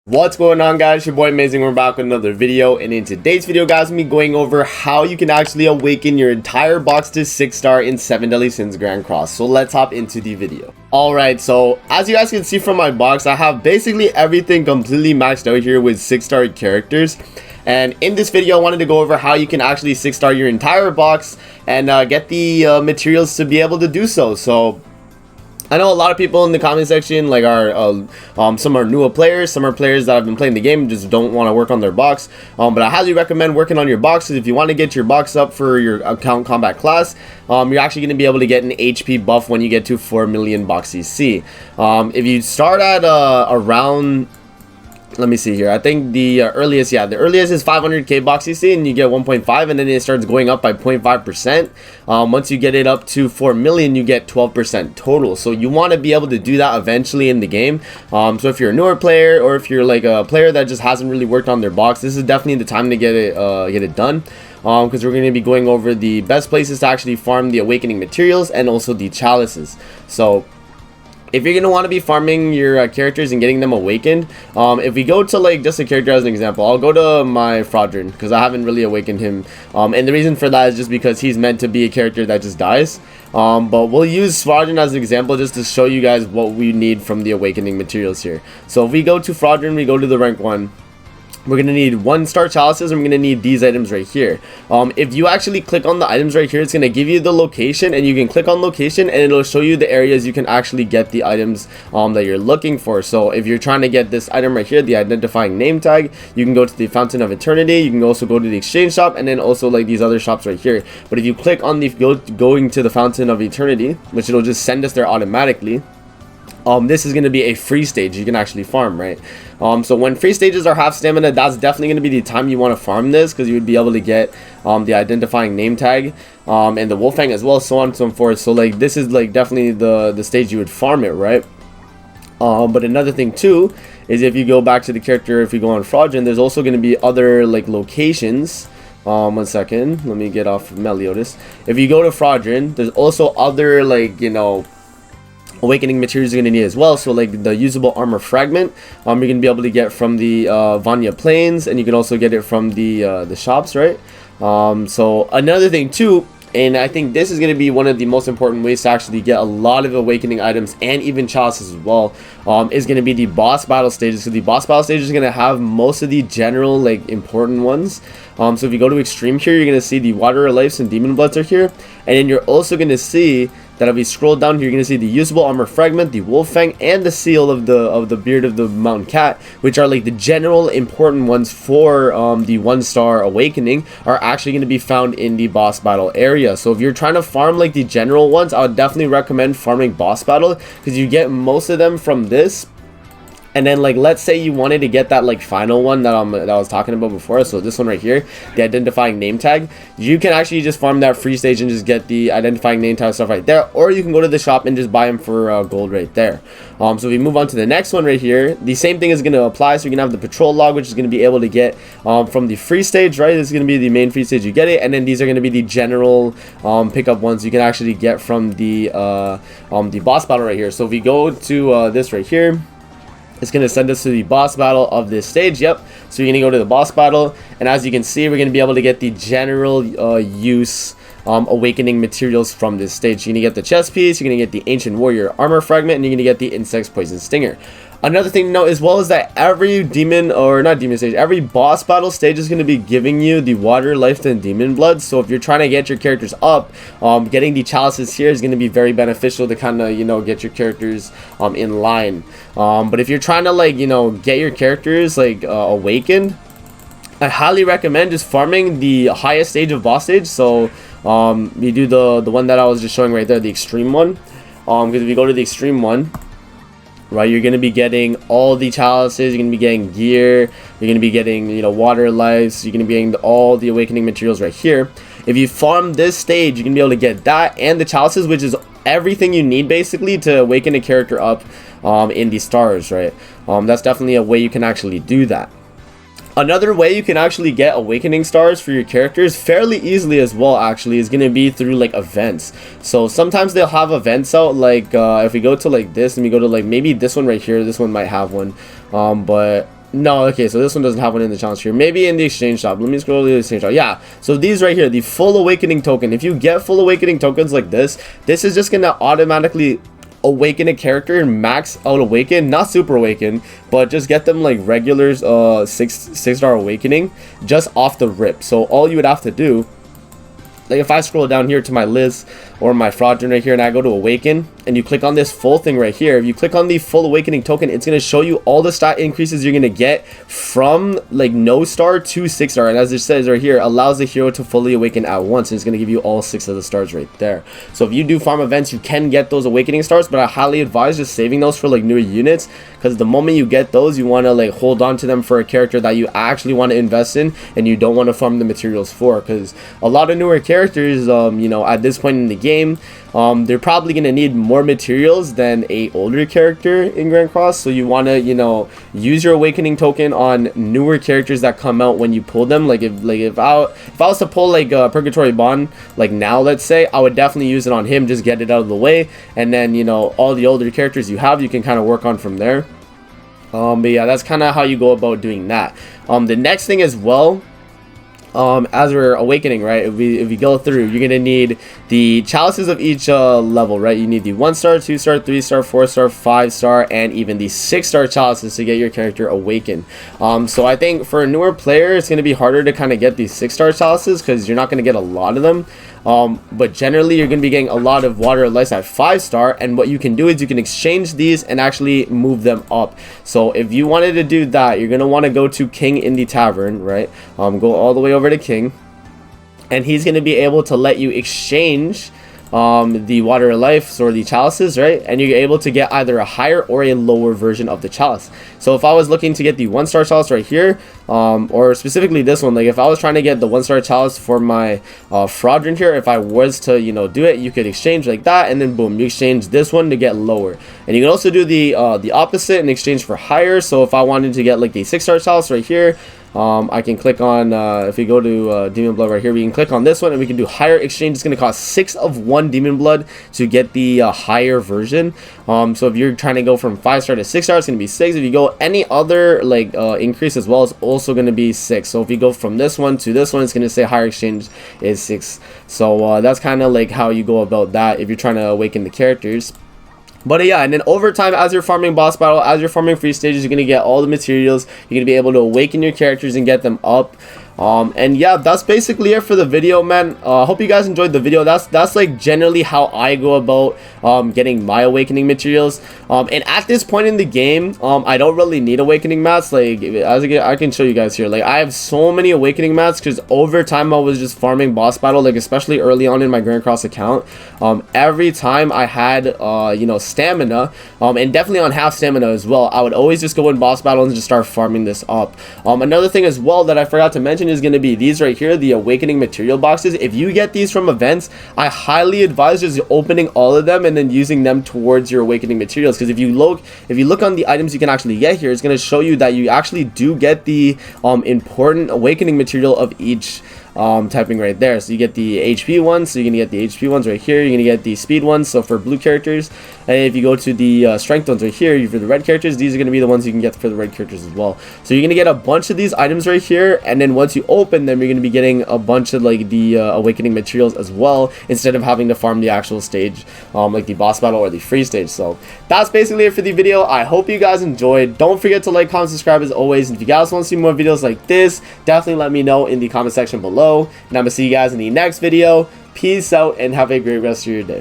What's going on, guys? Your boy Amazing. We're back with another video, and in today's video, guys, I'm gonna be going over how you can actually awaken your entire box to 6-star in 7 Deadly Sins Grand Cross. So let's hop into the video. Alright, so as you guys can see from my box, I have basically everything completely maxed out here with 6-star characters. And in this video, I wanted to go over how you can actually 6-star your entire box and get the materials to be able to do so. So I know a lot of people in the comment section like are some are newer players, some are players that have been playing the game and just don't want to work on their box. But I highly recommend working on your box, because if you want to get your box up for your account combat class, you're actually going to be able to get an HP buff when you get to 4 million box CC. If you start at around, let me see here, I think the earliest is 500k box CC, and you get 1.5, and then it starts going up by 0.5%. Once you get it up to 4 million, you get 12% total. So you want to be able to do that eventually in the game. So if you're a newer player, or if you're like a player that just hasn't really worked on their box, this is definitely the time to get it done. Because we're going to be going over the best places to actually farm the awakening materials and also the chalices. So if you're going to want to be farming your characters and getting them awakened, if we go to like just a character as an example, I'll go to my Fraudrin, because I haven't really awakened him. And the reason for that is just because he's meant to be a character that just dies. But we'll use Fraudrin as an example just to show you guys what we need from the awakening materials here. So if we go to Fraudrin, we go to the rank 1. We're going to need 1-star chalices, and we're going to need these items right here. If you actually click on the items right here, it's going to give you the location, and you can click on location and it'll show you the areas you can actually get the items that you're looking for. So if you're trying to get this item right here, the identifying name tag, you can go to the Fountain of Eternity. You can also go to the exchange shop, and then also like these other shops right here. But if you click on the going to the Fountain of Eternity, which it'll just send us there automatically, this is going to be a free stage you can actually farm, right? So when free stages are half stamina, that's definitely going to be the time you want to farm this, because you would be able to get the identifying name tag and the Wolfang as well, so on and so forth. So like this is like definitely the stage you would farm it, right? But another thing too is, if you go back to the character, if you go on Fraudrin, there's also going to be other like locations. 1 second, let me get off of Meliodas. If you go to Fraudrin, there's also other like, you know, awakening materials you're going to need as well. So like the usable armor fragment, you're going to be able to get from the Vanya Plains, and you can also get it from the shops, right? So another thing too, and I think this is going to be one of the most important ways to actually get a lot of awakening items and even chalices as well, is going to be the boss battle stages. So the boss battle stages is going to have most of the general like important ones. So if you go to extreme here, you're going to see the Water Lives and Demon Bloods are here, and then you're also going to see that if we scroll down here, you're going to see the usable armor fragment, the Wolfang, and the seal of the beard of the mountain cat, which are like the general important ones for the 1-star awakening, are actually going to be found in the boss battle area. So if you're trying to farm like the general ones, I would definitely recommend farming boss battle, because you get most of them from this. And then like, let's say you wanted to get that like final one that I was talking about before, so this one right here, the identifying name tag, you can actually just farm that free stage and just get the identifying name tag stuff right there, or you can go to the shop and just buy them for gold right there. So if we move on to the next one right here, the same thing is going to apply. So you can have the patrol log, which is going to be able to get from the free stage, right? This is going to be the main free stage, you get it, and then these are going to be the general pickup ones you can actually get from the boss battle right here. So if we go to this right here, it's going to send us to the boss battle of this stage. Yep. So you're going to go to the boss battle, and as you can see, we're going to be able to get the general use awakening materials from this stage. You're going to get the chest piece, you're going to get the ancient warrior armor fragment, and you're going to get the insect's poison stinger. Another thing to note as well is that every every boss battle stage is going to be giving you the Water Life and Demon Blood. So if you're trying to get your characters up, getting the chalices here is going to be very beneficial to kind of, you know, get your characters in line. But if you're trying to like, you know, get your characters like awakened, I highly recommend just farming the highest stage of boss stage. So you do the one that I was just showing right there, the extreme one. Because if you go to the extreme one, right, you're going to be getting all the chalices, you're going to be getting gear, you're going to be getting, you know, water lives, you're going to be getting all the awakening materials right here. If you farm this stage, you're going to be able to get that and the chalices, which is everything you need basically to awaken a character up in the stars, right? That's definitely a way you can actually do that. Another way you can actually get awakening stars for your characters fairly easily as well, actually, is going to be through like events. So sometimes they'll have events out, like if we go to like this and we go to like maybe this one right here, this one might have one, but No, okay, so this one doesn't have one in the challenge here. Maybe in the exchange shop. Let me scroll to the exchange shop. Yeah, so these right here, the full awakening token. If you get full awakening tokens like this is just gonna automatically awaken a character and max out awaken, not super awaken, but just get them like regular six-star awakening just off the rip. So all you would have to do, like if I scroll down here to my list or my fraudulent right here and I go to awaken and you click on this full thing right here, if you click on the full awakening token, it's going to show you all the stat increases you're going to get from like no star to 6-star. And as it says right here, allows the hero to fully awaken at once, and it's going to give you all 6 of the stars right there. So if you do farm events, you can get those awakening stars, but I highly advise just saving those for like newer units, because the moment you get those, you want to like hold on to them for a character that you actually want to invest in and you don't want to farm the materials for, because a lot of newer characters, you know, at this point in the game, they're probably going to need more materials than a older character in Grand Cross. So you want to, you know, use your awakening token on newer characters that come out when you pull them. Like if I was to pull like Purgatory Bond like now, let's say, I would definitely use it on him, just get it out of the way, and then, you know, all the older characters you have, you can kind of work on from there. But yeah, that's kind of how you go about doing that. The next thing as well, as we're awakening, right, if we go through, you're gonna need the chalices of each level, right? You need the 1-star, 2-star, 3-star, 4-star, 5-star, and even the 6-star chalices to get your character awakened. So I think for a newer player, it's gonna be harder to kind of get these 6-star chalices because you're not gonna get a lot of them. But generally you're going to be getting a lot of water of life at 5-star, and what you can do is you can exchange these and actually move them up. So if you wanted to do that, you're going to want to go to King in the tavern, right? Go all the way over to King, and he's going to be able to let you exchange the water of life or the chalices, right? And you're able to get either a higher or a lower version of the chalice. So if I was looking to get the 1-star chalice right here, or specifically this one, like if I was trying to get the 1-star chalice for my fraudulent here, if I was to, you know, do it, you could exchange like that, and then boom, you exchange this one to get lower. And you can also do the opposite and exchange for higher. So if I wanted to get like the 6-star chalice right here, I can click on, if we go to Demon Blood right here, we can click on this one and we can do higher exchange. It's going to cost 6 of 1 Demon Blood to get the higher version. So if you're trying to go from 5-star to 6-star, it's going to be 6. If you go any other like increase as well, it's also going to be 6. So if you go from this one to this one, it's going to say higher exchange is 6. So that's kind of like how you go about that if you're trying to awaken the characters. But yeah, and then over time, as you're farming boss battle, as you're farming free stages, you're going to get all the materials. You're going to be able to awaken your characters and get them up. And yeah, that's basically it for the video, man. Hope you guys enjoyed the video. That's like generally how I go about getting my awakening materials. And at this point in the game, I don't really need awakening mats. Like as I can show you guys here, like I have so many awakening mats because over time I was just farming boss battle, like especially early on in my Grand Cross account. Every time I had you know, stamina, and definitely on half stamina as well, I would always just go in boss battle and just start farming this up. Another thing as well that I forgot to mention is going to be these right here, the awakening material boxes. If you get these from events, I highly advise just opening all of them and then using them towards your awakening materials, because if you look on the items you can actually get here, it's going to show you that you actually do get the important awakening material of each typing right there. So you get the HP ones, so you're gonna get the HP ones right here. You're gonna get the speed ones, so for blue characters. And if you go to the strength ones right here, for the red characters, these are gonna be the ones you can get for the red characters as well. So you're gonna get a bunch of these items right here, and then once you open them, you're gonna be getting a bunch of like the awakening materials as well, instead of having to farm the actual stage, like the boss battle or the free stage. So that's basically it for the video. I hope you guys enjoyed. Don't forget to like, comment, subscribe as always. And if you guys want to see more videos like this, definitely let me know in the comment section below. And I'm gonna see you guys in the next video. Peace out and have a great rest of your day.